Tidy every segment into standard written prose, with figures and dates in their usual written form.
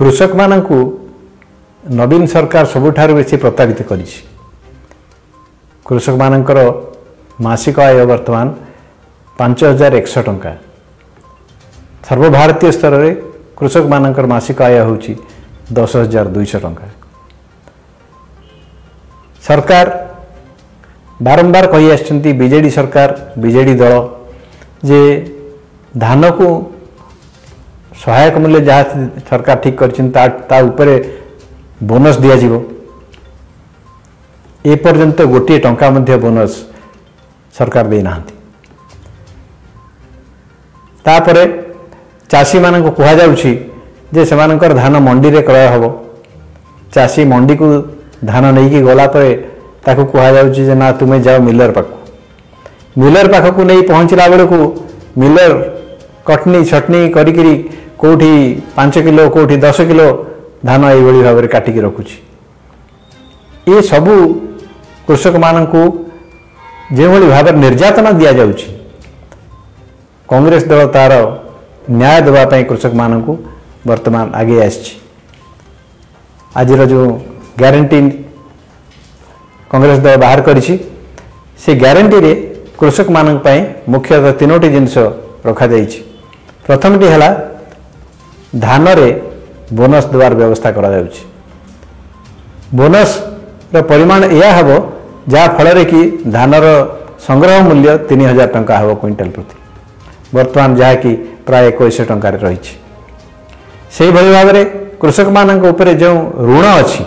कृषक मानकु नवीन सरकार सबुठारु बेसी प्रताड़ित करिछि। कृषक मानकर मासिक आय वर्तमान 5100 टंका। सर्वभारतीय स्तर में कृषक मानकर मासिक आय होछि 10200 टंका। सरकार बारंबार कही आछंती बीजेडी सरकार बीजेडी दल जे धान को सहायक मूल्य जहाँ सरकार ठीक कर बोनस दिया जीवो। ए पर्यंत गोटे टंका मध्य बोनस सरकार दे नाहंती। तापरे चाषी मानक कहा जाउछि जे सेमानकर धान मंडी रे क्रय हबो। चाषी मंडी को धान नहीं कि गला परे ताकू कहा जाउछि जे ना तुमे जाओ मिलर पाखु। मिलर पाखु नहीं पहुँचला बेले को मिलर कटनी छटनी करी कोठी 5 किलो कोठी 10 किलो धान ये भाव में काटिकी रखुछि। ये सबू कृषक मानकू जो भाव निर्यातना दि जाउछि कांग्रेस दल तार न्याय देवाई कृषक मानकू वर्तमान आगे आछि। आज जो ग्यारंटी कांग्रेस दल बाहर करिछि से ग्यारंटी रे कृषक मानक पई मुख्यतः 3टी जिनिस रखा जाइछि। प्रथमटी है धान रे बोनस देवार व्यवस्था करा जाउछि। बोनस रो परिमाण या हबो जा फल कि धानर संग्रह मूल्य 3000 टंका हबो क्विंटल प्रति। वर्तमान जहा कि प्राय 2100 टंका रही। से भली भाव में कृषक मानक ऊपर जो ऋण अच्छी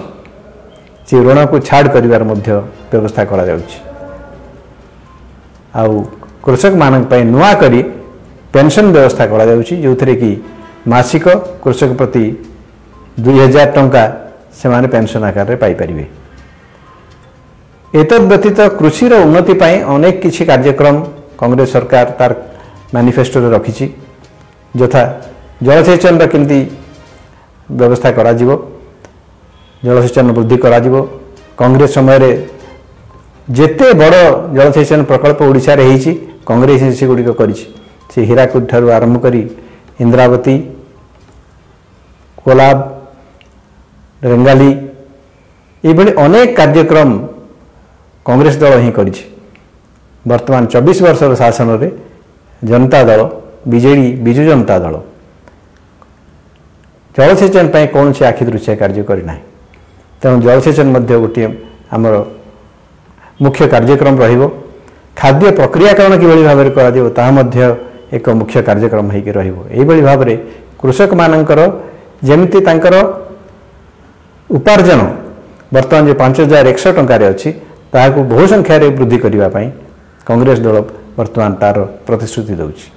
से ऋण को छाड़ करिवार मध्य व्यवस्था करा जाउछि। आउ कृषक मानक पई नुआ करी पेंशन व्यवस्था करा जाउछि जो थरे कि मासिक कृषक प्रति 2000 टंका से माने पेंशन आकार रे पाई परिबे। एतद व्यतीत कृषि रो उन्नति पाई अनेक किछि कार्यक्रम कांग्रेस सरकार तार मैनिफेस्टो रे रखिछि। यथा जलसेचन रा केमती व्यवस्था करा जिवो। जलसेचन वृद्धि करा जिवो। कांग्रेस समय रे जेते बड़ जलसेचन प्रकल्प ओडिशा रे हेछि कांग्रेस से गुडी करिछि। से हीराकुद ठारू आरंभ करी इंद्रावती कोलाब रेंगाली ये अनेक कार्यक्रम कांग्रेस दल ही करिछि। वर्तमान 24 वर्षर शासन रे जनता दल बीजेडी बिजु जनता दल जलसेचन पर कौन से आखि दृश्य कार्य करना। तेणु जलसेचन मध्य गोटे आमर मुख्य कार्यक्रम रहिबो। खाद्य प्रक्रियाकरण किभଳି भाବରେ କରାଯିବ ତାହା ମଧ୍ୟ एक मुख्य कार्यक्रम होइके रहिबो। एइभଳି भाବରେ कृषक मानकर जेमिति तांकर उपार्जन वर्तमान जो 5100 टंका रे अछि ताहाकू बहु संख्या रे वृद्धि करिवा पई कांग्रेस दल वर्तमान तार प्रतिश्रुति दउछि।